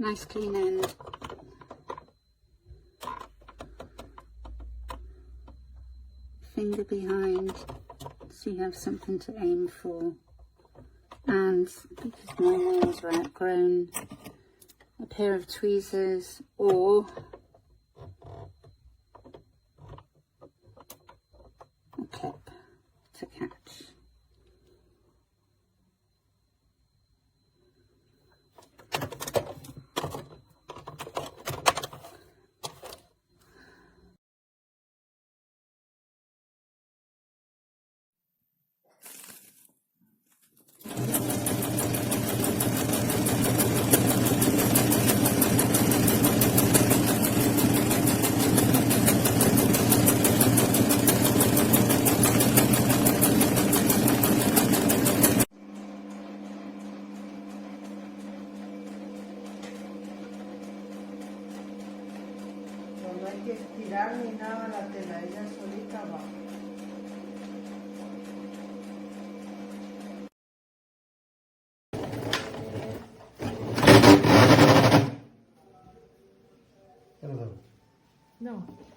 Nice clean end. Finger behind, so you have something to aim for. And because my nails are outgrown, a pair of tweezers or a clip to catch. No hay que estirar ni nada la tela, ella solita va. Perdón. No.